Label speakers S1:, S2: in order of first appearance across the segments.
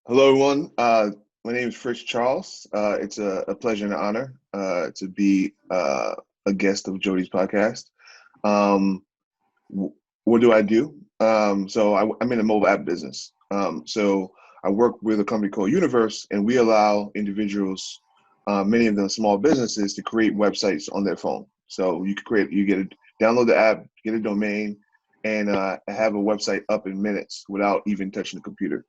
S1: Hello, everyone. My name is Fritz Charles. It's a pleasure and an honor to be a guest of Jodi's podcast. Um, wh- what do I do? I'm in the mobile app business. So I work with a company called Universe, and we allow individuals, many of them small businesses, to create websites on their phone. So download the app, get a domain, and have a website up in minutes without even touching the computer.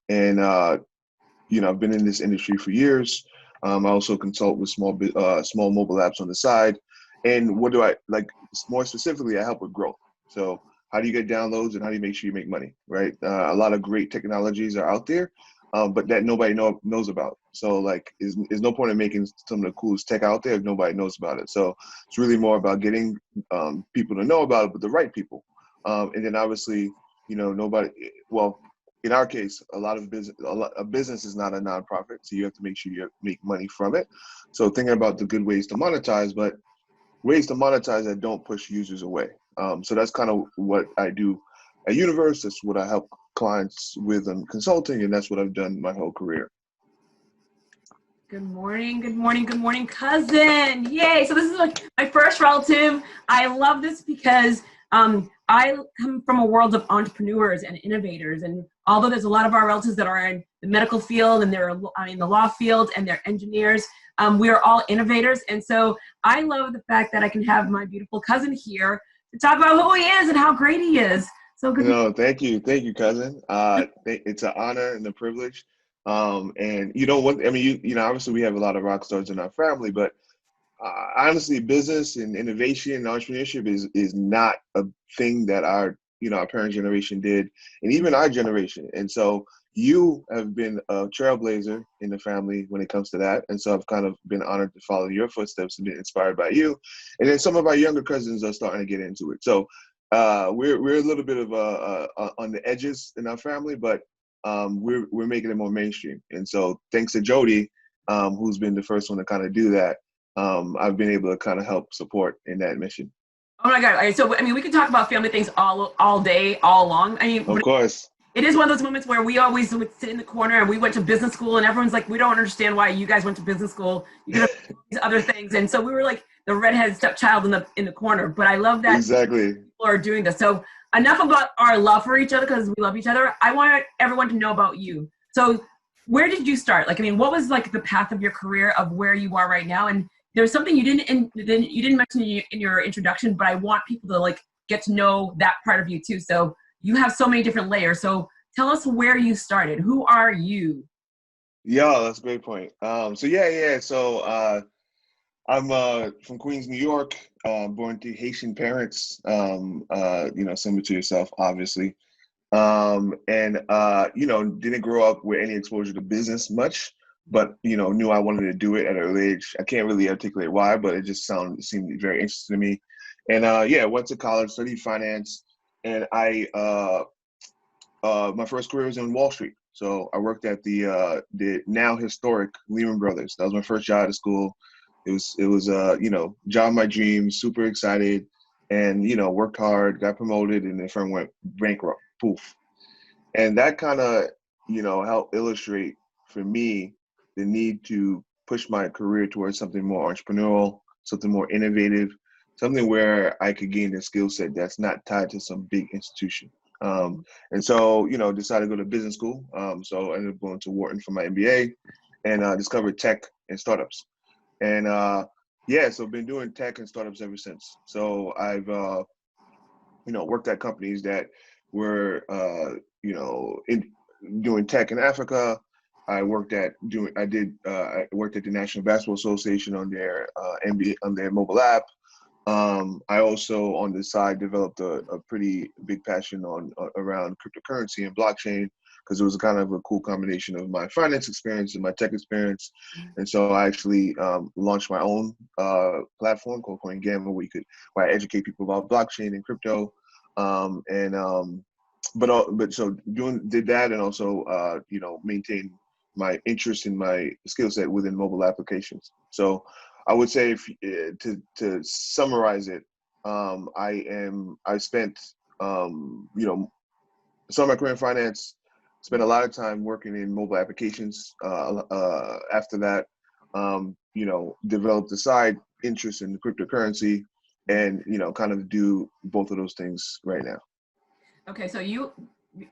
S1: And I've been in this industry for years. I also consult with small mobile apps on the side. And what do I like more specifically? I help with growth. So how do you get downloads and how do you make sure you make money, right? A lot of great technologies are out there, but that nobody knows about. So like, is no point in making some of the coolest tech out there if nobody knows about it. So it's really more about getting people to know about it, but the right people. And then obviously, nobody. Well, in our case, a business is not a nonprofit, so you have to make sure you make money from it. So thinking about the good ways to monetize, but ways to monetize that don't push users away. So that's kind of what I do at Universe. That's what I help clients with in consulting, and that's what I've done my whole career.
S2: Good morning, good morning, good morning, cousin. Yay. So this is like my first relative. I love this because I come from a world of entrepreneurs and innovators. And although there's a lot of our relatives that are in the medical field and they're in the law field and they're engineers, we are all innovators. And so I love the fact that I can have my beautiful cousin here to talk about who he is and how great he is. So good.
S1: No, thank you, cousin. It's an honor and a privilege. And you know what? I mean, obviously we have a lot of rock stars in our family, but honestly, business and innovation and entrepreneurship is not a thing that our parents' generation did, and even our generation. And so you have been a trailblazer in the family when it comes to that. And so I've kind of been honored to follow your footsteps and been inspired by you. And then some of our younger cousins are starting to get into it. So we're a little bit of on the edges in our family, but we're making it more mainstream. And so thanks to Jodi, who's been the first one to kind of do that, I've been able to kind of help support in that mission.
S2: Oh my God. So, I mean, we can talk about family things all day, all along. I mean,
S1: Of course.
S2: it is one of those moments where we always would sit in the corner and we went to business school and everyone's like, we don't understand why you guys went to business school. You could have these other things. And so we were like the redheaded stepchild in the corner. But I love that
S1: Exactly.
S2: people are doing this. So enough about our love for each other because we love each other. I want everyone to know about you. So where did you start? Like, I mean, what was like the path of your career of where you are right now? And there's something you didn't mention in your introduction, but I want people to like get to know that part of you too. So you have so many different layers. So tell us where you started. Who are you?
S1: Yeah, that's a great point. So I'm from Queens, New York, born to Haitian parents, similar to yourself, obviously. Didn't grow up with any exposure to business much, but, knew I wanted to do it at an early age. I can't really articulate why, but it seemed very interesting to me. And went to college, studied finance, and my first career was in Wall Street. So I worked at the now historic Lehman Brothers. That was my first job out of school. It was job of my dreams, super excited, and worked hard, got promoted, and the firm went bankrupt. Poof. And that kind of helped illustrate for me the need to push my career towards something more entrepreneurial, something more innovative, something where I could gain a skill set that's not tied to some big institution. And so, decided to go to business school. So I ended up going to Wooten for my MBA and discovered tech and startups. And so been doing tech and startups ever since. So I've worked at companies that were doing tech in Africa. I worked at the National Basketball Association on their NBA on their mobile app. I also, on the side, developed a pretty big passion around cryptocurrency and blockchain because it was kind of a cool combination of my finance experience and my tech experience. And so I actually launched my own platform called CoinGamma where I educate people about blockchain and crypto. Did that and also maintain my interest in my skill set within mobile applications. So I would say to summarize it, I spent some of my career in finance, spent a lot of time working in mobile applications. After that, developed a side interest in cryptocurrency, and kind of do both of those things right now.
S2: Okay, so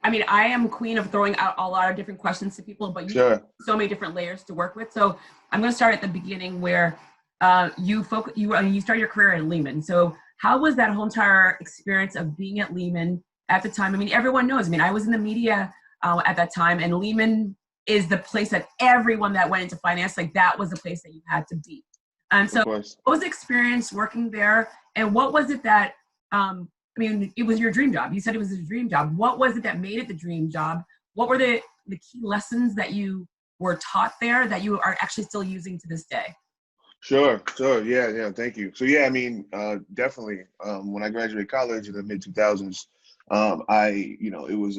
S2: I am queen of throwing out a lot of different questions to people, but you have so many different layers to work with. So I'm going to start at the beginning where you started your career at Lehman. So how was that whole entire experience of being at Lehman at the time? I mean, everyone knows. I mean, I was in the media at that time, and Lehman is the place that everyone that went into finance, like that was the place that you had to be. And so what was the experience working there? And what was it that, it was your dream job. You said it was a dream job. What was it that made it the dream job? What were the key lessons that you were taught there that you are actually still using to this day?
S1: Sure. Yeah. Thank you. So definitely. When I graduated college in the mid 2000s, it was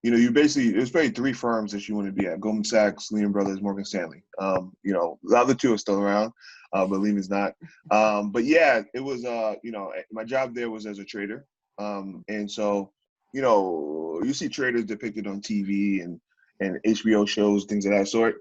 S1: it was probably three firms that you want to be at: Goldman Sachs, Lehman Brothers, Morgan Stanley. The other two are still around, but Lehman's not. It was, my job there was as a trader. And so, you see traders depicted on TV and HBO shows, things of that sort.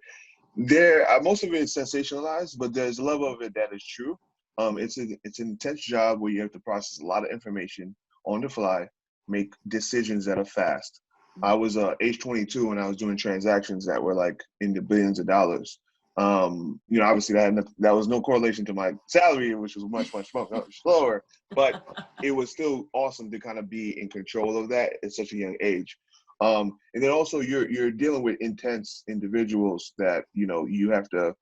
S1: Most of it is sensationalized, but there's a level of it that is true. It's an intense job where you have to process a lot of information on the fly, make decisions that are fast. I was age 22 when I was doing transactions that were like in the billions of dollars. Obviously that was no correlation to my salary, which was much lower, but it was still awesome to kind of be in control of that at such a young age. And then also you're dealing with intense individuals that, you have to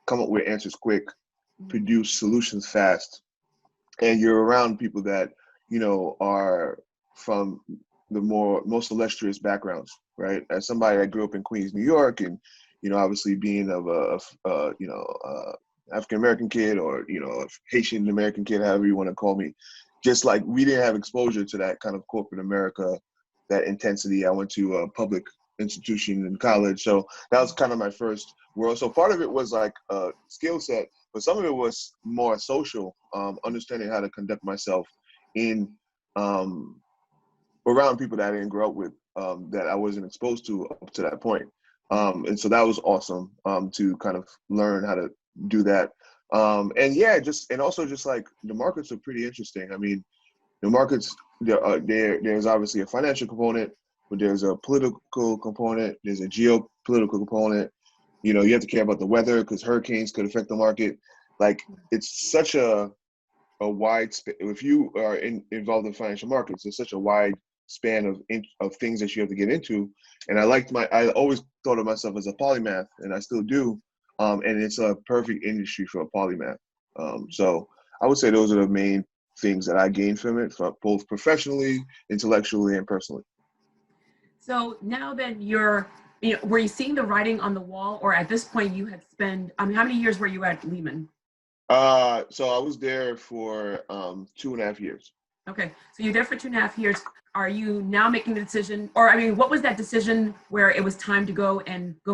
S1: come up with answers quick, produce solutions fast. And you're around people that, are from the most illustrious backgrounds, right? As somebody that grew up in Queens, New York, and, obviously being of African-American kid, or, Haitian American kid, however you want to call me, just like we didn't have exposure to that kind of corporate America, that intensity. I went to a public institution in college. So that was kind of my first world. So part of it was like a skill set, but some of it was more social, understanding how to conduct myself in around people that I didn't grow up with, that I wasn't exposed to up to that point. And so that was awesome, to kind of learn how to do that. And also just like the markets are pretty interesting. I mean, the markets, there's obviously a financial component, but there's a political component, there's a geopolitical component. You have to care about the weather because hurricanes could affect the market. Like, it's such a wide if you are involved in financial markets, there's such a wide span of things that you have to get into. And I always thought of myself as a polymath, and I still do. And it's a perfect industry for a polymath. So I would say those are the main things that I gained from it, both professionally, intellectually, and personally.
S2: So now that were you seeing the writing on the wall, or at this point you had spent, how many years were you at Lehman?
S1: So I was there for 2.5 years.
S2: Okay, so you're there for 2.5 years. Are you now making the decision, or what was that decision where it was time to go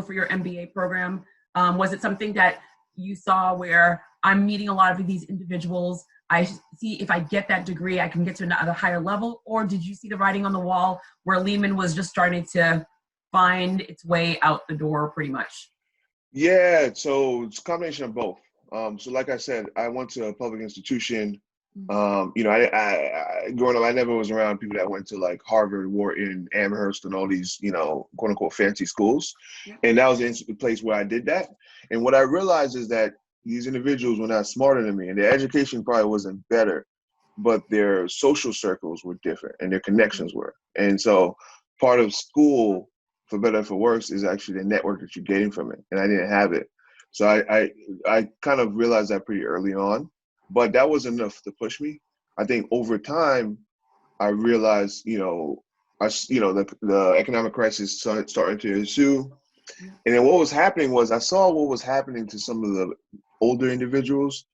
S2: for your MBA program? Was it something that you saw where I'm meeting a lot of these individuals, I see if I get that degree, I can get to a higher level? Or did you see the writing on the wall where Lehman was just starting to find its way out the door pretty much?
S1: Yeah, so it's a combination of both. So like I said, I went to a public institution. I growing up, I never was around people that went to like Harvard, Wharton, Amherst, and all these, quote unquote fancy schools. Yeah. And that was the place where I did that. And what I realized is that these individuals were not smarter than me, and their education probably wasn't better, but their social circles were different and their connections were. And so part of school, for better or for worse, is actually the network that you're getting from it. And I didn't have it. So I kind of realized that pretty early on, but that was enough to push me. I think over time, I realized, the economic crisis starting to ensue. And then what was happening was I saw what was happening to some of the older individuals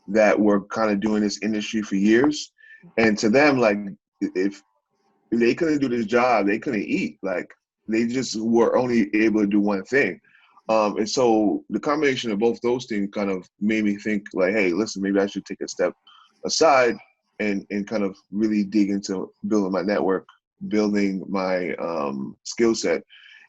S1: that were kind of doing this industry for years. And to them, like, if they couldn't do this job, they couldn't eat. Like, they just were only able to do one thing. And so the combination of both those things kind of made me think like, hey, listen, maybe I should take a step aside and kind of really dig into building my network, building my skill set.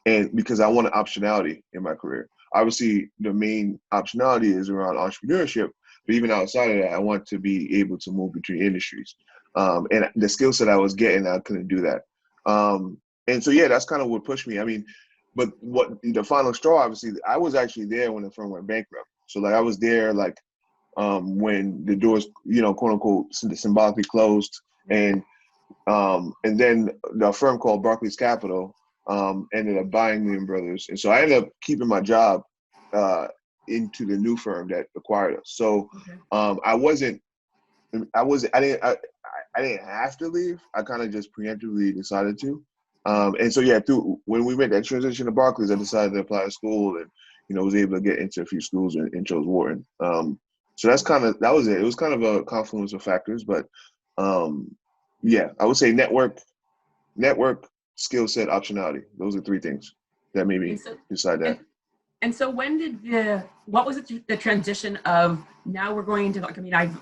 S1: and because I wanted optionality in my career. Obviously, the main optionality is around entrepreneurship, but even outside of that, I want to be able to move between industries. And the skill set I was getting, I couldn't do that. And so, yeah, that's kind of what pushed me. I mean, but what the final straw, obviously, I was actually there when the firm went bankrupt. So like I was there like when the doors, quote unquote, symbolically closed, and then the firm called Barclays Capital ended up buying Lehman Brothers, and so I ended up keeping my job into the new firm that acquired us. So I didn't have to leave. I kind of just preemptively decided to. And so yeah, when we made that transition to Barclays, I decided to apply to school, and was able to get into a few schools and chose Wharton. So that was it. It was kind of a confluence of factors, but yeah, I would say network, skill set, optionality. Those are three things that made me decide that.
S2: And so when did what was the transition of now we're going into, like, I mean, I've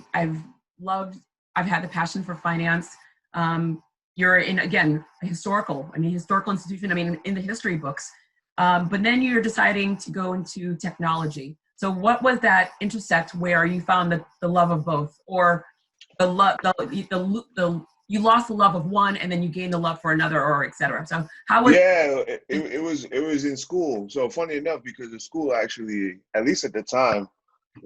S2: had the passion for finance. You're in, again, a historical institution, I mean, in the history books. But then you're deciding to go into technology. So what was that intersect where you found the love of both, or you lost the love of one and then you gained the love for another, or et cetera? So how was
S1: it was in school. So funny enough, because the school actually, at least at the time,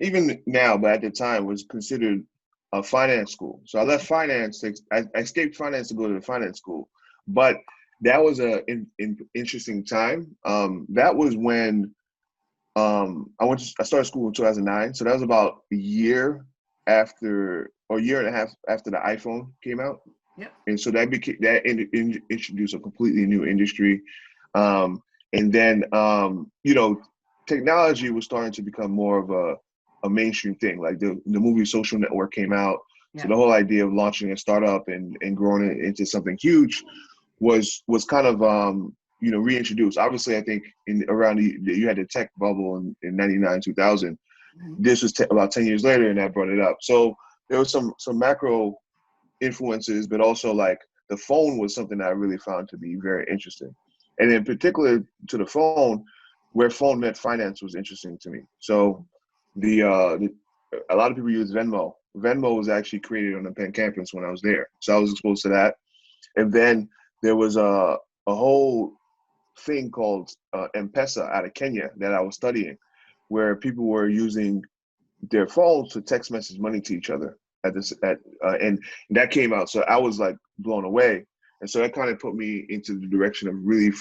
S1: even now, but at the time, was considered a finance school. So I left finance. I escaped finance to go to the finance school, but that was an interesting time. That was when I started school in 2009. So that was about a year and a half after the iPhone came out.
S2: Yep.
S1: And so that introduced a completely new industry. And then, technology was starting to become more of a mainstream thing. Like the movie Social Network came out. Yeah. So the whole idea of launching a startup and growing it into something huge was kind of, reintroduced. Obviously, I think you had the tech bubble in 99, 2000. Mm-hmm. This was about 10 years later, and that brought it up. So there was some macro influences, but also like the phone was something that I really found to be very interesting. And in particular to the phone, where phone met finance was interesting to me. So a lot of people use Venmo. Venmo was actually created on the Penn campus when I was there. So I was exposed to that. And then there was a whole thing called M-Pesa out of Kenya that I was studying, where people were using their phones to text message money to each other and that came out. So I was like blown away. And so that kind of put me into the direction of really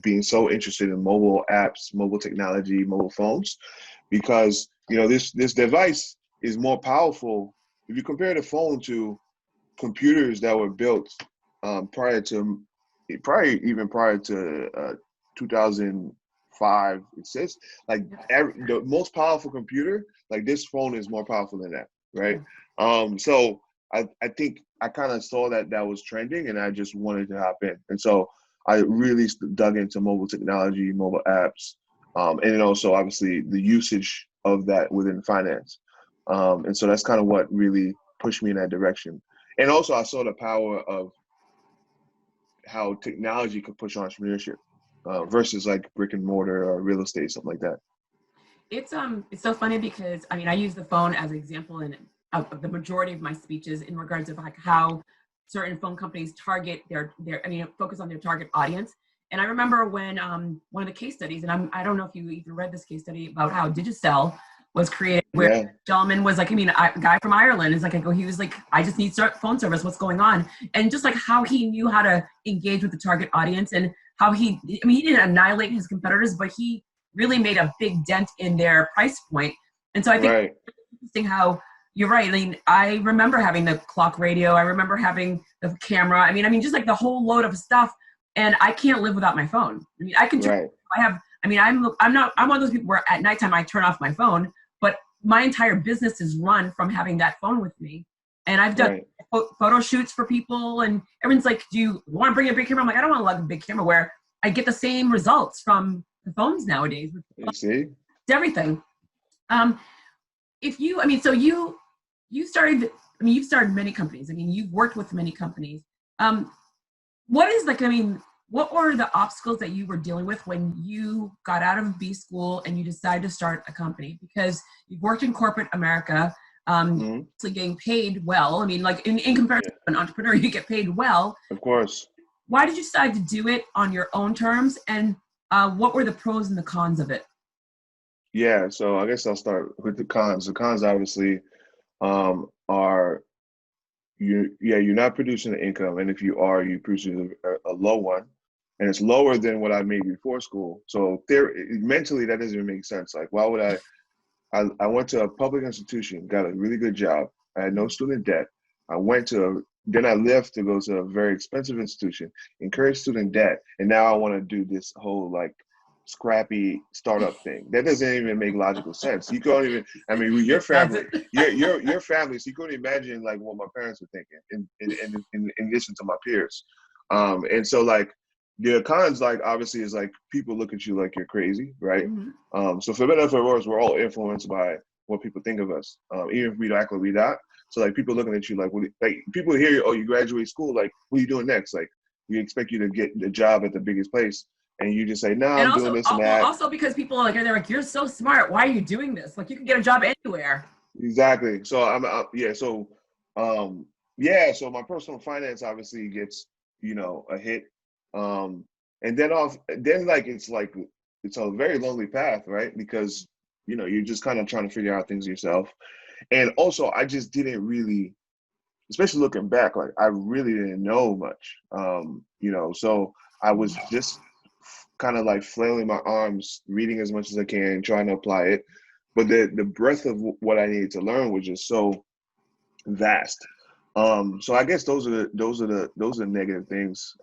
S1: being so interested in mobile apps, mobile technology, mobile phones, because, this device is more powerful. If you compare the phone to computers that were built prior to 2005, it says like the most powerful computer, like this phone is more powerful than that, right? So I think I kind of saw that was trending, and I just wanted to hop in, and so I really dug into mobile technology, mobile apps, and then also obviously the usage of that within finance, and so that's kind of what really pushed me in that direction. And also I saw the power of how technology could push entrepreneurship versus like brick and mortar or real estate, something like that.
S2: It's so funny because I use the phone as an example in the majority of my speeches in regards of like how certain phone companies target focus on their target audience. And I remember when one of the case studies, and I don't know if you even read this case study about how Digicel was created, where the gentleman was like, a guy from Ireland is like, he was like, I just need phone service. What's going on? And just like how he knew how to engage with the target audience, and how he didn't annihilate his competitors, but he really made a big dent in their price point. And so I think it's interesting how you're right. I remember having the clock radio. I remember having the camera. Just like the whole load of stuff. And I can't live without my phone. I can turn, I'm one of those people where at nighttime I turn off my phone, but my entire business is run from having that phone with me. And I've done photo shoots for people, and everyone's like, do you want to bring a big camera? I'm like, I don't want to lug a big camera, where I get the same results from the phones nowadays.
S1: You see?
S2: It's everything. So you started, you've started many companies. You've worked with many companies. What is what were the obstacles that you were dealing with when you got out of B school and you decided to start a company? Because you've worked in corporate America, so getting paid well. I mean, like in comparison to an entrepreneur, you get paid well.
S1: Of course.
S2: Why did you decide to do it on your own terms? And what were the pros and the cons of it?
S1: Yeah, so I guess I'll start with the cons. The cons obviously are you're not producing an income, and if you are, you produce a low one, and it's lower than what I made before school. So there, mentally, that doesn't even make sense. Like, why would I went to a public institution, got a really good job. I had no student debt. Then I left to go to a very expensive institution, incurred student debt, and now I want to do this whole like scrappy startup thing. That doesn't even make logical sense. You can't even. I mean, with your family, your family, so you couldn't imagine like what my parents were thinking, in addition to my peers. And so like the cons, like obviously, is like people look at you like you're crazy, right? So for better or for worse, we're all influenced by what people think of us, even if we don't act like we not. So like people looking at you like, people hear you, oh, you graduate school, like, what are you doing next? Like, we expect you to get a job at the biggest place, and you just say, no,
S2: And
S1: I'm doing
S2: also,
S1: this and that.
S2: also because people are like, they're like, you're so smart. Why are you doing this? Like, you can get a job anywhere.
S1: Exactly. So so my personal finance obviously gets, a hit. And then like it's a very lonely path, right? Because you're just kind of trying to figure out things yourself. And also I just didn't really, especially looking back, like I really didn't know much. So I was just kind of like flailing my arms, reading as much as I can, trying to apply it. But the breadth of what I needed to learn was just so vast. So I guess those are negative things.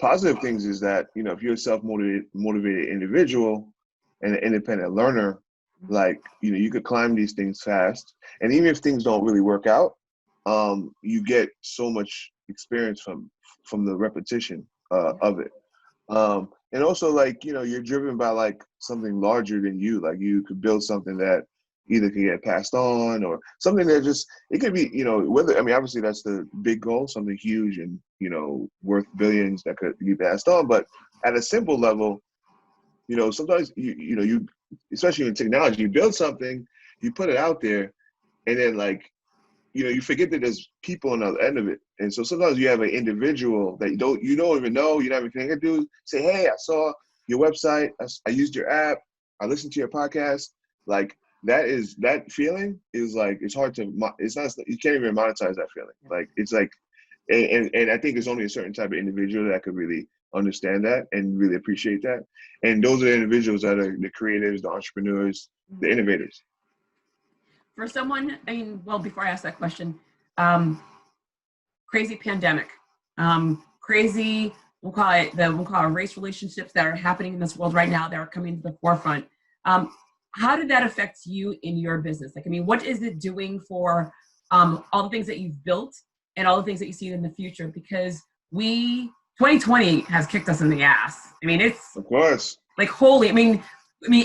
S1: Positive things is that if you're a self-motivated individual and an independent learner, like you could climb these things fast, and even if things don't really work out, you get so much experience from the repetition of it. And also like you're driven by like something larger than you. Like you could build something that either can get passed on, or something that just, it could be whether, I mean, obviously that's the big goal, something huge and worth billions that could be passed on. But at a simple level, sometimes you especially in technology, you build something, you put it out there, and then like you forget that there's people on the other end of it. And so sometimes you have an individual that you don't even know, you're not even connected to, say, hey, I saw your website, I used your app, I listened to your podcast. Like that feeling is like, it's hard to, it's not, you can't even monetize that feeling. Like it's like, and I think there's only a certain type of individual that could really understand that and really appreciate that. And those are the individuals that are the creatives, the entrepreneurs, the innovators.
S2: For someone, I mean, well, before I ask that question, crazy pandemic, crazy, we'll call it race relationships that are happening in this world right now that are coming to the forefront. How did that affect you in your business? Like, I mean, what is it doing for all the things that you've built and all the things that you see in the future? Because 2020 has kicked us in the ass. I mean, it's
S1: of course
S2: like holy. I mean,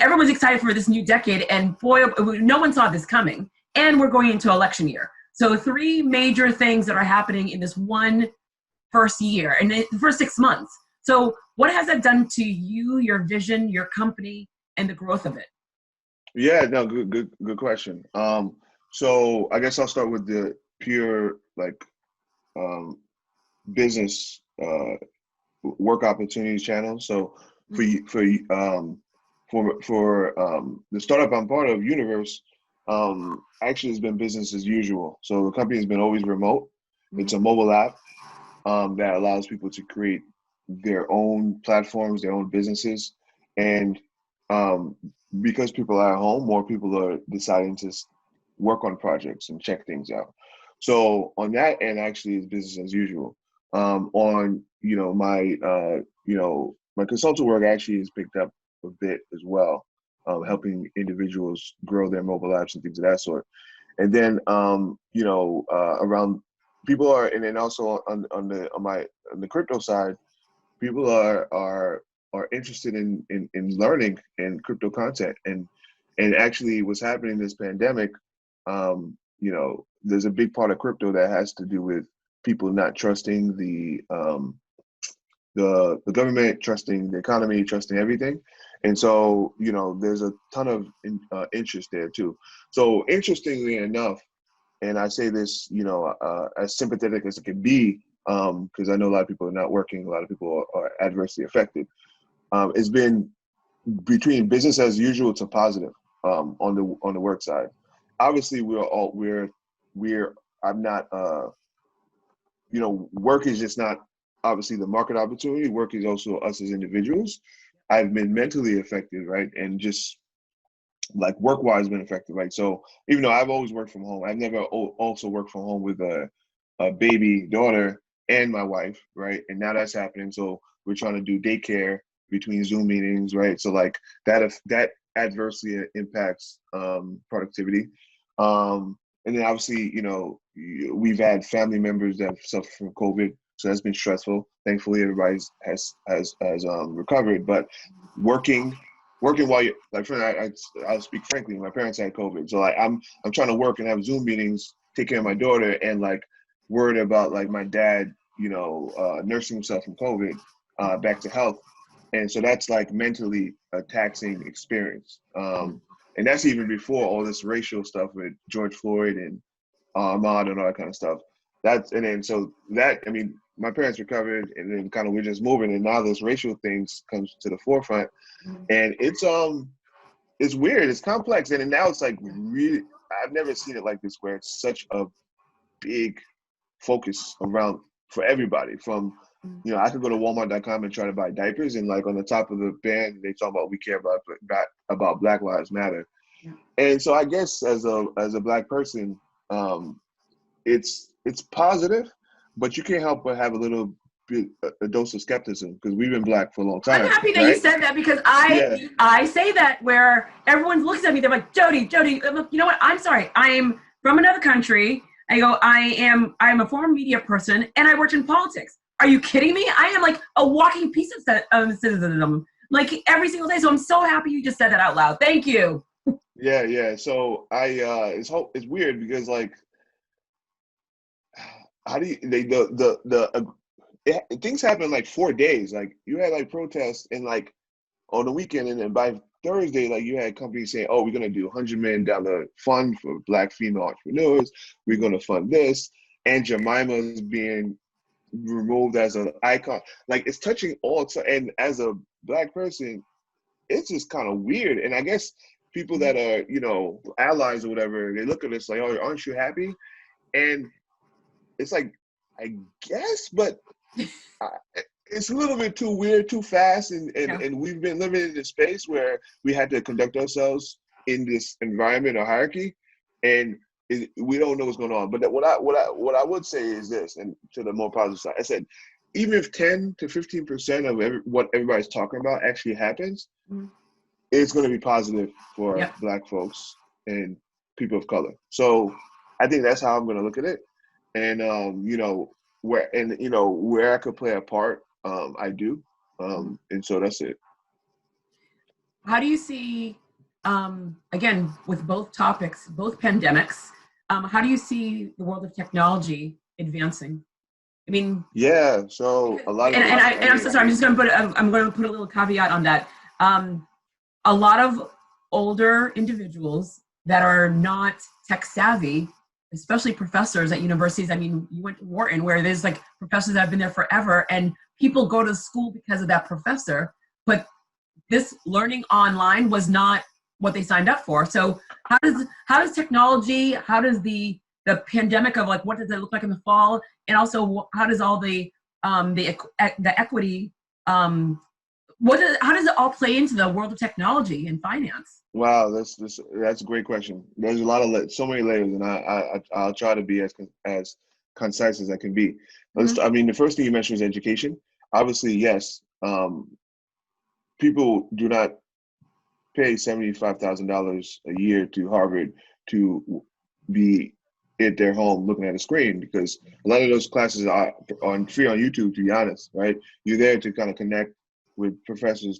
S2: everyone's excited for this new decade, and boy, no one saw this coming. And we're going into election year. So 3 major things that are happening in this one first year, and the first 6 months. So what has that done to you, your vision, your company, and the growth of it?
S1: Yeah, no, good question. So I guess I'll start with the pure like business work opportunities channel. So for the startup I'm part of, Universe, actually has been business as usual. So the company has been always remote. It's a mobile app that allows people to create their own platforms, their own businesses, and because people are at home, more people are deciding to work on projects and check things out. So on that end, actually, is business as usual. On my consultant work actually has picked up a bit as well, helping individuals grow their mobile apps and things of that sort. And then around people are, and then also on the crypto side, people are interested in learning in crypto content, and actually what's happening in this pandemic, there's a big part of crypto that has to do with people not trusting the government, trusting the economy, trusting everything. And so, there's a ton of interest there too. So interestingly enough, and I say this, as sympathetic as it can be, because I know a lot of people are not working, a lot of people are adversely affected. It's been between business as usual to positive on the work side. Obviously, I'm not, work is just not obviously the market opportunity. Work is also us as individuals. I've been mentally affected, right? And just like work-wise been affected, right? So even though I've always worked from home, I've never also worked from home with a baby daughter and my wife, right? And now that's happening. So we're trying to do daycare between Zoom meetings, right? So like that adversely impacts productivity. And then obviously, we've had family members that have suffered from COVID, so that's been stressful. Thankfully, everybody has recovered. But working while you like, for I'll speak frankly. My parents had COVID, so like I'm trying to work and have Zoom meetings, take care of my daughter, and like worried about like my dad, nursing himself from COVID, back to health, and so that's like mentally a taxing experience. And that's even before all this racial stuff with George Floyd and Ahmaud and all that kind of stuff. I mean, my parents recovered, and then kind of we're just moving, and now this racial things comes to the forefront, and it's weird, it's complex, and then now it's like really, I've never seen it like this, where it's such a big focus around for everybody. From I could go to Walmart.com and try to buy diapers, and like on the top of the band, they talk about we care about Black Lives Matter. Yeah. And so I guess as a Black person, it's positive, but you can't help but have a little bit a dose of skepticism, because we've been Black for a long time.
S2: I'm happy that you said that, because I say that where everyone looks at me, they're like, Jodi, you know what? I'm sorry, I'm from another country. I go, I'm a former media person, and I worked in politics. Are you kidding me? I am like a walking piece of citizenship, like every single day. So I'm so happy you just said that out loud. Thank you.
S1: Yeah. So it's weird, because like, how do you things happen in like 4 days. Like you had like protests and like on the weekend, and then by Thursday, like you had companies saying, "Oh, we're gonna do $100 million fund for Black female entrepreneurs. We're gonna fund this." And Jemima's being removed as an icon. Like it's touching all. And as a Black person, it's just kind of weird. And I guess people that are allies or whatever, they look at this like, "Oh, aren't you happy?" And it's like, I guess, but it's a little bit too weird, too fast, and we've been living in this space where we had to conduct ourselves in this environment or hierarchy, and we don't know what's going on. But what I would say is this, and to the more positive side, I said, even if 10 to 15% of what everybody's talking about actually happens, it's going to be positive for Black folks and people of color. So I think that's how I'm going to look at it, and where I could play a part, I do, and so that's it.
S2: How do you see, again, with both topics, both pandemics, how do you see the world of technology advancing? I mean,
S1: yeah. So a lot of,
S2: I'm so sorry. I'm going to put a little caveat on that. A lot of older individuals that are not tech savvy, especially professors at universities. I mean, you went to Wooten, where there's like professors that have been there forever, and people go to school because of that professor, but this learning online was not what they signed up for. So how does technology, how does the pandemic of like, what does it look like in the fall? And also how does all the equity, how does it all play into the world of technology and finance?
S1: Wow, that's a great question. There's a lot of so many layers, and I'll try to be as concise as I can be. I mean, the first thing you mentioned was education. Obviously, yes. People do not pay $75,000 a year to Harvard to be at their home looking at a screen, because a lot of those classes are free on YouTube, to be honest, right? You're there to kind of connect with professors,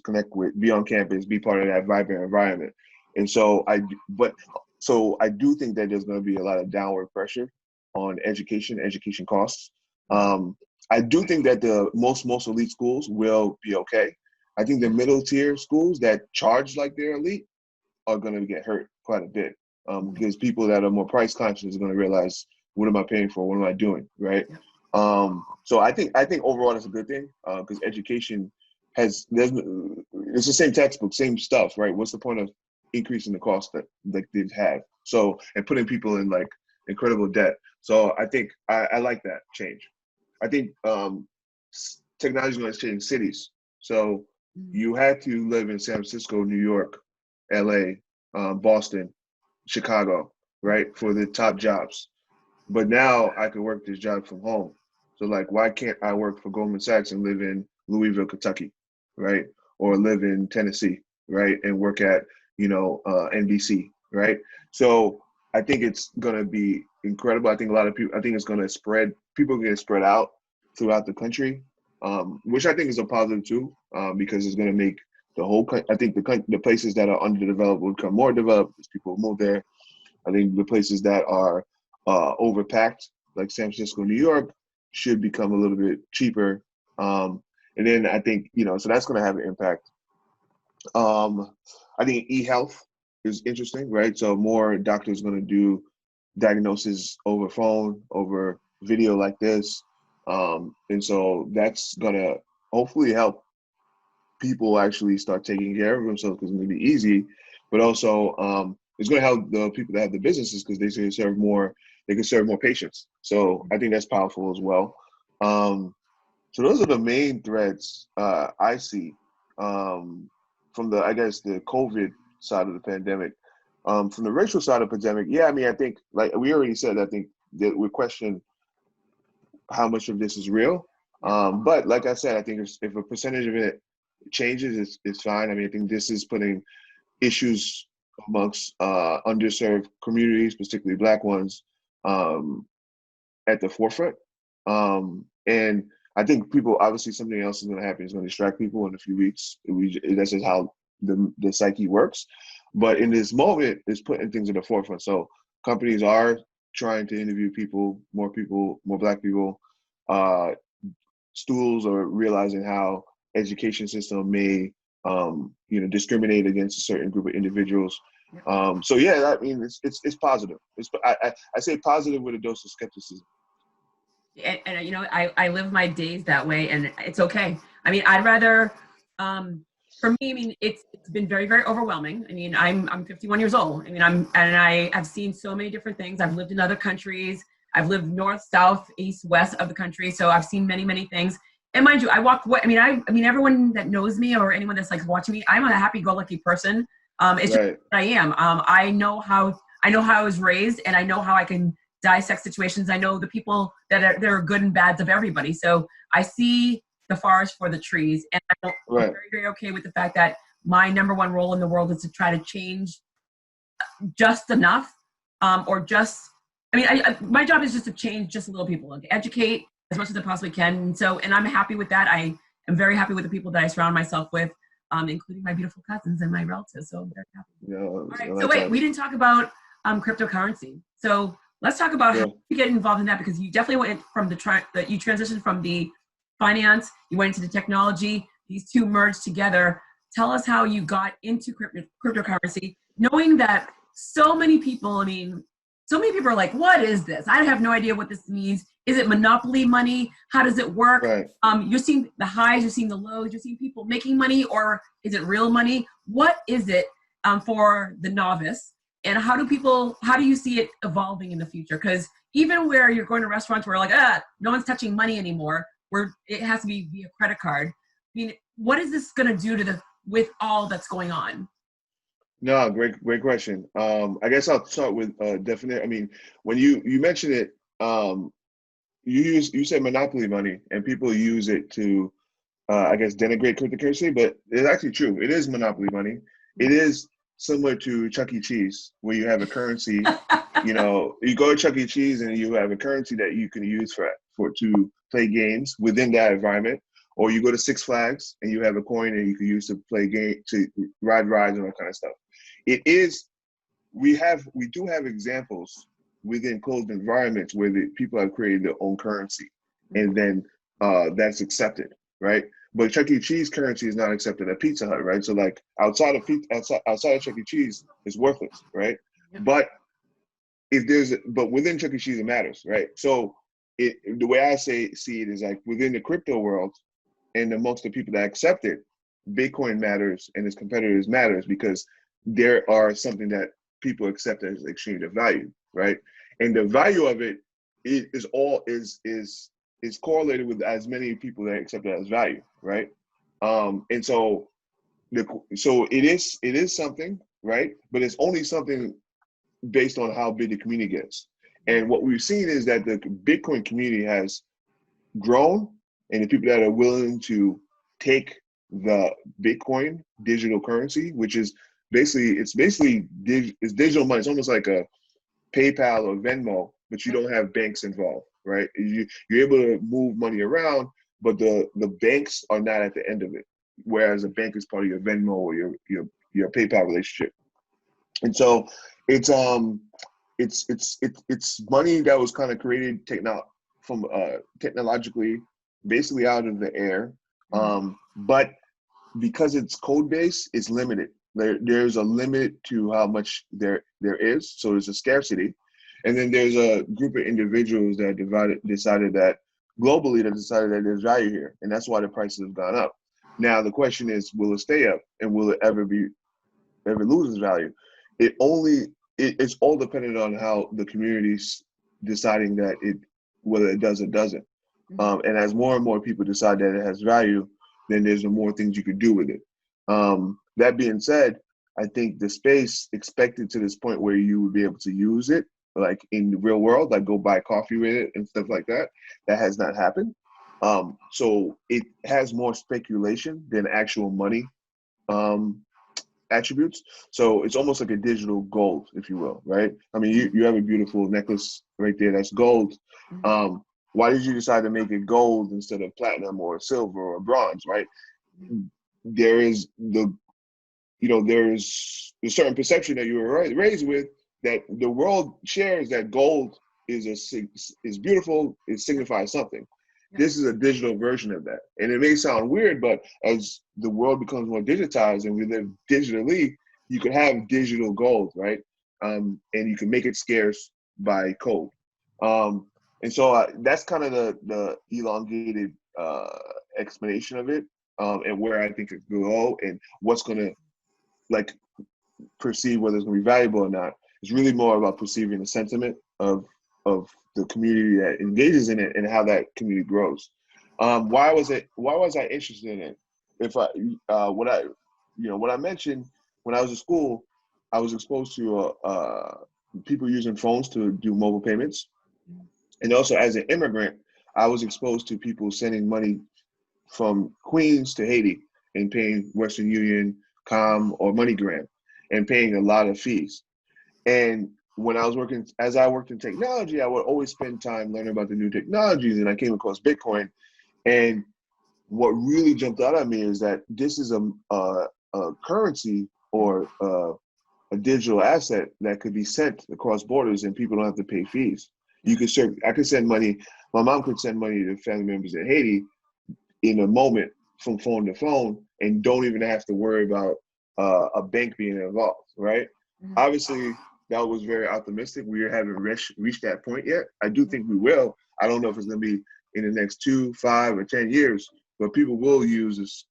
S1: be on campus, be part of that vibrant environment. And so I do think that there's going to be a lot of downward pressure on education costs. I do think that the most elite schools will be okay. I think the middle tier schools that charge like they're elite are going to get hurt quite a bit, because people that are more price conscious are going to realize, what am I paying for? What am I doing? Right. So I think overall that's a good thing, because education it's the same textbook, same stuff, right? What's the point of increasing the cost that like they have? So, and putting people in like incredible debt. So I think I like that change. I think technology is going to change cities. So you had to live in San Francisco, New York, LA, Boston, Chicago, right, for the top jobs. But now I can work this job from home. So like, why can't I work for Goldman Sachs and live in Louisville, Kentucky, right? Or live in Tennessee, right? And work at, NBC, right? So I think it's going to be incredible. I think it's going to spread, people are going to spread out throughout the country, which I think is a positive too, because it's going to make the whole, I think the places that are underdeveloped will become more developed as people move there. I think the places that are overpacked, like San Francisco, New York, should become a little bit cheaper. And then I think, so that's going to have an impact. I think e-health is interesting, right? So more doctors going to do diagnosis over phone, over video like this. And so that's going to hopefully help people actually start taking care of themselves, because it's going to be easy, but also it's going to help the people that have the businesses, because they can serve more patients. So I think that's powerful as well. So those are the main threats I see from the COVID side of the pandemic. From the racial side of the pandemic, yeah, I mean, I think, like we already said, I think that we question how much of this is real. But like I said, I think if a percentage of it changes, it's fine. I mean, I think this is putting issues amongst underserved communities, particularly Black ones, at the forefront. And I think people, obviously something else is going to happen. It's going to distract people in a few weeks. That's just how the psyche works. But in this moment, it's putting things in the forefront. So companies are trying to interview more Black people. Schools are realizing how education system may, discriminate against a certain group of individuals. So yeah, I mean, it's positive. I say positive with a dose of skepticism.
S2: And I live my days that way, and it's okay. I mean, I'd rather, for me, I mean, it's been very, very overwhelming. I mean, I'm 51 years old. I mean, I have seen so many different things. I've lived in other countries. I've lived north, south, east, west of the country. So I've seen many, many things. And mind you, I walk away. I mean, everyone that knows me or anyone that's like watching me, I'm a happy-go-lucky person. It's just what I am. I know how I was raised, and I know how I can dissect situations. I know the people that there are good and bads of everybody. So I see the forest for the trees, and I'm very, very okay with the fact that my number one role in the world is to try to change just enough, or just. I mean, my job is just to change just a little people, like educate as much as I possibly can. And I'm happy with that. I am very happy with the people that I surround myself with, including my beautiful cousins and my relatives. So I'm very happy.
S1: Yeah,
S2: all right. So wait, we didn't talk about cryptocurrency. So let's talk about how you get involved in that, because you definitely went from you transitioned from the finance, you went into the technology. These two merged together. Tell us how you got into cryptocurrency, knowing that so many people are like, what is this? I have no idea what this means. Is it monopoly money? How does it work? Right. You're seeing the highs, you're seeing the lows, you're seeing people making money, or is it real money? What is it for the novice? And how do you see it evolving in the future? Because even where you're going to restaurants where like, no one's touching money anymore, where it has to be via credit card. I mean, what is this going to do with all that's going on?
S1: No, great question. I guess I'll start with definite. I mean, when you mentioned it, you said monopoly money, and people use it to, I guess, denigrate cryptocurrency, but it's actually true. It is monopoly money. It is similar to Chuck E. Cheese, where you have a currency. You go to Chuck E. Cheese and you have a currency that you can use to play games within that environment. Or you go to Six Flags and you have a coin that you can use to play to ride rides and all kind of stuff. It is. We do have examples within closed environments where the people have created their own currency, and then that's accepted, right? But Chuck E. Cheese currency is not accepted at Pizza Hut, right? So like outside of Chuck E. Cheese, it's worthless, right?
S2: Yep.
S1: But but within Chuck E. Cheese, it matters, right? So the way I see it is like within the crypto world and amongst the people that accept it, Bitcoin matters and its competitors matters because there are something that people accept as exchange of value, right? And the value of it is correlated with as many people that accept it as value, right? And so it is something, right? But it's only something based on how big the community gets. And what we've seen is that the Bitcoin community has grown, and the people that are willing to take the Bitcoin digital currency, which is it's digital money. It's almost like a PayPal or Venmo, but you don't have banks involved, right? You're able to move money around, but the banks are not at the end of it. Whereas a bank is part of your Venmo or your PayPal relationship. And so it's money that was kind of created technologically, basically out of the air. But because it's code based, it's limited. There's a limit to how much there is. So there's a scarcity. And then there's a group of individuals that decided that globally that there's value here. And that's why the prices have gone up. Now the question is, will it stay up and will it ever lose its value? It's all dependent on how the community's deciding whether it does or doesn't. And as more and more people decide that it has value, then there's more things you could do with it. That being said, I think the space expected to this point where you would be able to use it, like in the real world, like go buy coffee with it and stuff like that, that has not happened. So it has more speculation than actual money attributes. So it's almost like a digital gold, if you will, right? I mean, you have a beautiful necklace right there that's gold. Why did you decide to make it gold instead of platinum or silver or bronze, right? There's a certain perception that you were raised with that the world shares that gold is beautiful, it signifies something. This is a digital version of that. And it may sound weird, but as the world becomes more digitized and we live digitally, you could have digital gold, right? And you can make it scarce by code. And so that's kind of the elongated explanation of it, and where I think it could go and what's going to like perceive whether it's going to be valuable or not. It's really more about perceiving the sentiment of the community that engages in it and how that community grows. Why was I interested in it? What I mentioned when I was in school, I was exposed to people using phones to do mobile payments. And also as an immigrant, I was exposed to people sending money from Queens to Haiti and paying Western Union, Com, or MoneyGram and paying a lot of fees. And when I worked in technology, I would always spend time learning about the new technologies, and I came across Bitcoin. And what really jumped out at me is that this is a currency or a digital asset that could be sent across borders, and people don't have to pay fees. I could send money. My mom could send money to family members in Haiti in a moment from phone to phone, and don't even have to worry about a bank being involved, right? Obviously, that was very optimistic. We haven't reached that point yet. I do think we will. I don't know if it's going to be in the next 2, 5, or 10 years, but people will use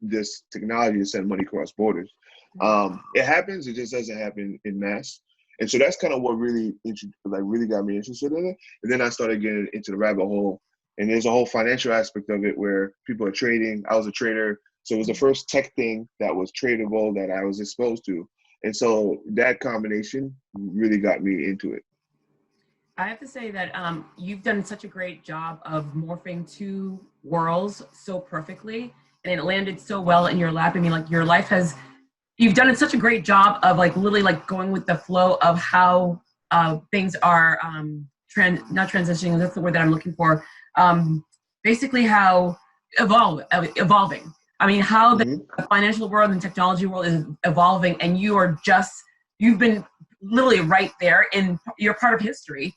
S1: this technology to send money across borders. It happens. It just doesn't happen in mass. And so that's kind of what really got me interested in it. And then I started getting into the rabbit hole. And there's a whole financial aspect of it where people are trading. I was a trader. So it was the first tech thing that was tradable that I was exposed to. And so that combination really got me into it.
S2: I have to say that you've done such a great job of morphing two worlds so perfectly, and it landed so well in your lap. I mean, like you've done such a great job of like literally like going with the flow of how things are not transitioning. That's the word that I'm looking for. Basically, how evolving. I mean, how the financial world and technology world is evolving, and you've been literally right there, and you're part of history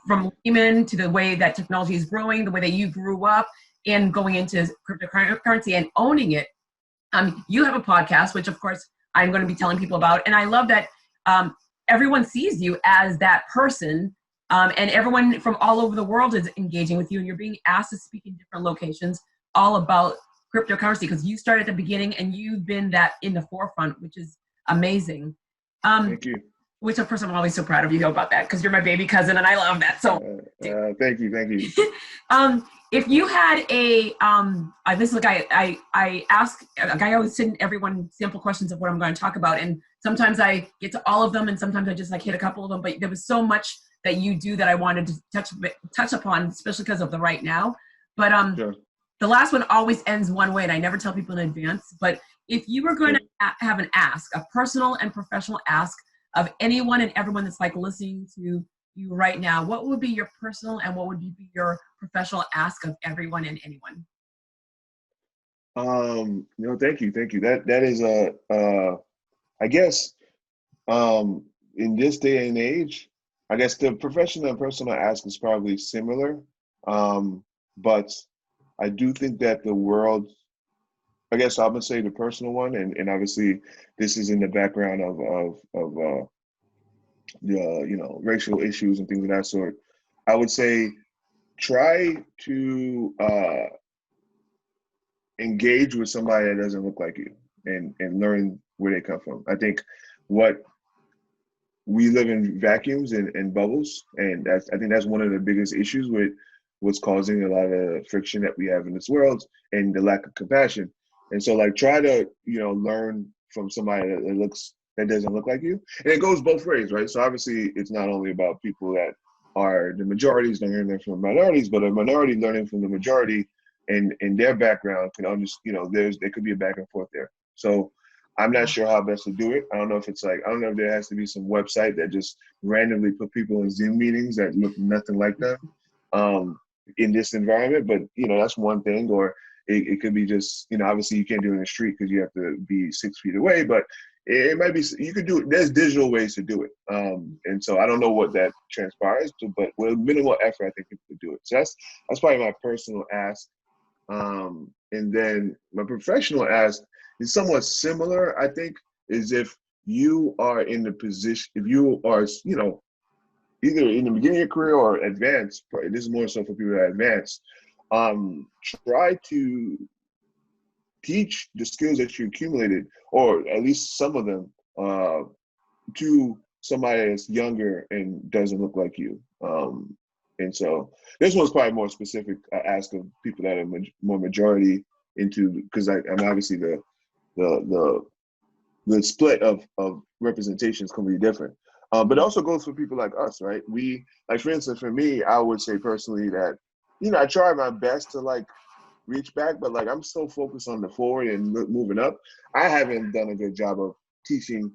S2: from Lehman to the way that technology is growing, the way that you grew up, in going into cryptocurrency and owning it. You have a podcast, which of course I'm going to be telling people about. And I love that everyone sees you as that person, and everyone from all over the world is engaging with you, and you're being asked to speak in different locations all about cryptocurrency, because you started at the beginning and you've been that in the forefront, which is amazing.
S1: Thank you.
S2: Which of course I'm always so proud of you about that, because you're my baby cousin and I love that. So
S1: thank you.
S2: if you had a this is a guy I ask a guy, I always send everyone simple questions of what I'm going to talk about, and sometimes I get to all of them and sometimes I just like hit a couple of them, but there was so much that you do that I wanted to touch upon, especially because of the right now. But
S1: sure.
S2: The last one always ends one way, and I never tell people in advance, but if you were going to have an ask, a personal and professional ask of anyone and everyone that's like listening to you right now, what would be your personal and what would be your professional ask of everyone and anyone?
S1: Thank you. That is I guess, in this day and age, I guess the professional and personal ask is probably similar. But I do think that the world, I guess I'm gonna say the personal one, and obviously this is in the background of the racial issues and things of that sort. I would say try to engage with somebody that doesn't look like you and learn where they come from. I think we live in vacuums and bubbles, and I think that's one of the biggest issues with what's causing a lot of friction that we have in this world and the lack of compassion. And so like try to, learn from somebody that doesn't look like you. And it goes both ways, right? So obviously it's not only about people that are the majorities learning from minorities, but a minority learning from the majority, and their background can understand, there could be a back and forth there. So I'm not sure how best to do it. I don't know if there has to be some website that just randomly put people in Zoom meetings that look nothing like them in this environment, but that's one thing. Or it could be just, obviously you can't do it in the street because you have to be 6 feet away, but it might be, you could do it. There's digital ways to do it. And so I don't know what that transpires to, but with minimal effort, I think people could do it. So that's probably my personal ask. And then my professional ask is somewhat similar, I think, is if you are in the position, if you are, either in the beginning of your career or advanced, this is more so for people that are advanced, try to teach the skills that you accumulated, or at least some of them, to somebody that's younger and doesn't look like you. And so this one's probably more specific. I ask of people that are more majority into, because I'm obviously the split of representations can be different. But it also goes for people like us, right? We, like, for instance, for me, I would say personally that, I try my best to reach back, but I'm so focused on the forward and moving up. I haven't done a good job of teaching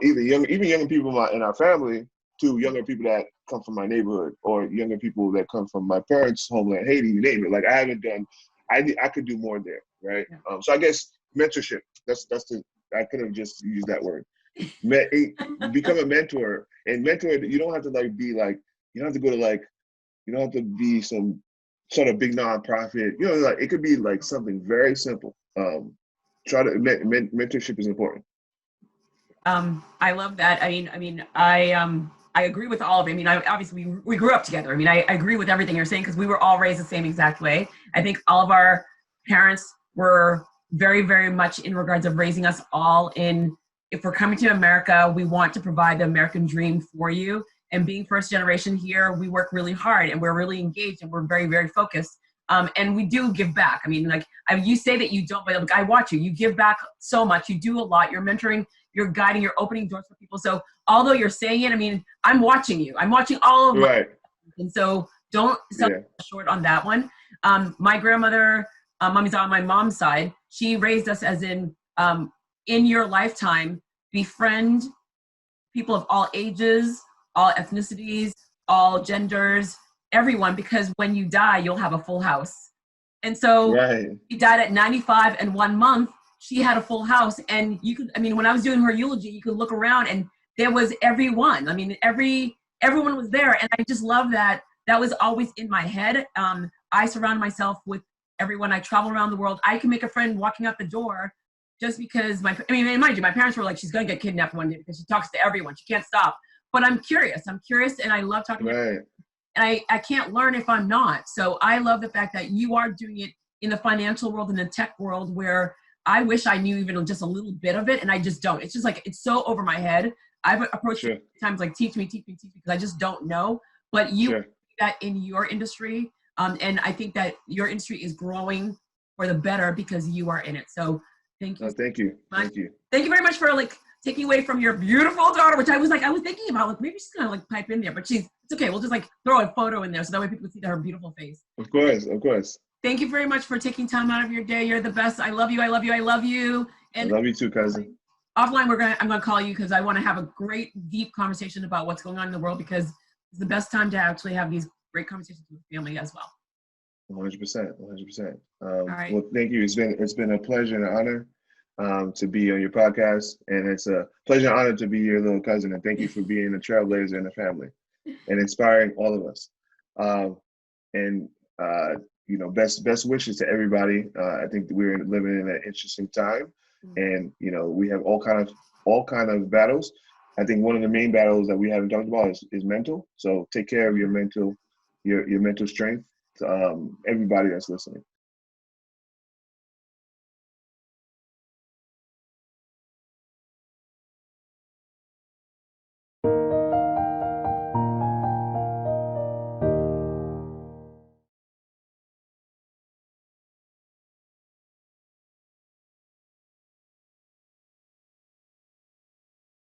S1: even younger people in our family to younger people that come from my neighborhood, or younger people that come from my parents' homeland, Haiti, you name it. I haven't done. I could do more there, right?
S2: Yeah.
S1: So I guess mentorship. I could have just used that word. Become a mentor, and mentor. You don't have to be you don't have to go to you don't have to be some sort of big nonprofit. It could be something very simple. Mentorship is important.
S2: I love that. I agree with all of it. Obviously we grew up together. I agree with everything you're saying, because we were all raised the same exact way. I think all of our parents were very, very much in regards of raising us all in, if we're coming to America, we want to provide the American dream for you. And being first generation here, we work really hard and we're really engaged and we're very, very focused. And we do give back. You say that you don't, but I watch you. You give back so much. You do a lot. You're mentoring, you're guiding, you're opening doors for people. So although you're saying it, I'm watching you. I'm watching all of
S1: right.
S2: And so don't sell short on that one. My grandmother, mommy's on my mom's side, she raised us as in your lifetime, befriend people of all ages, all ethnicities, all genders, everyone, because when you die, you'll have a full house. And so She died at 95 and 1 month. She had a full house. And you could, when I was doing her eulogy, you could look around and there was everyone. Everyone was there. And I just love that. That was always in my head. I surround myself with everyone. I travel around the world. I can make a friend walking out the door just because mind you, my parents were like, she's going to get kidnapped one day because she talks to everyone. She can't stop. But I'm curious. And I love talking to everyone. And I can't learn if I'm not. So I love the fact that you are doing it in the financial world, in the tech world, where I wish I knew even just a little bit of it, and I just don't. It's just like, it's so over my head. I've approached it times like, teach me, because I just don't know. But you do that in your industry, and I think that your industry is growing for the better because you are in it. So thank you.
S1: Thank you. Thank you.
S2: Thank you very much for like taking away from your beautiful daughter, which I was thinking about, like, maybe she's gonna like pipe in there, but it's okay. We'll just like throw a photo in there so that way people can see her beautiful face.
S1: Of course.
S2: Thank you very much for taking time out of your day. You're the best. I love you. And
S1: I love you too, cousin.
S2: Offline, I'm gonna call you because I want to have a great, deep conversation about what's going on in the world, because it's the best time to actually have these great conversations with family as well.
S1: 100%.
S2: All right.
S1: Well, thank you. It's been a pleasure and an honor to be on your podcast, and it's a pleasure and honor to be your little cousin. And thank you for being a trailblazer in the family and inspiring all of us. Best wishes to everybody. I think that we're living in an interesting time, and we have all kind of battles. I think one of the main battles that we haven't talked about is mental. So take care of your mental strength. Everybody that's listening.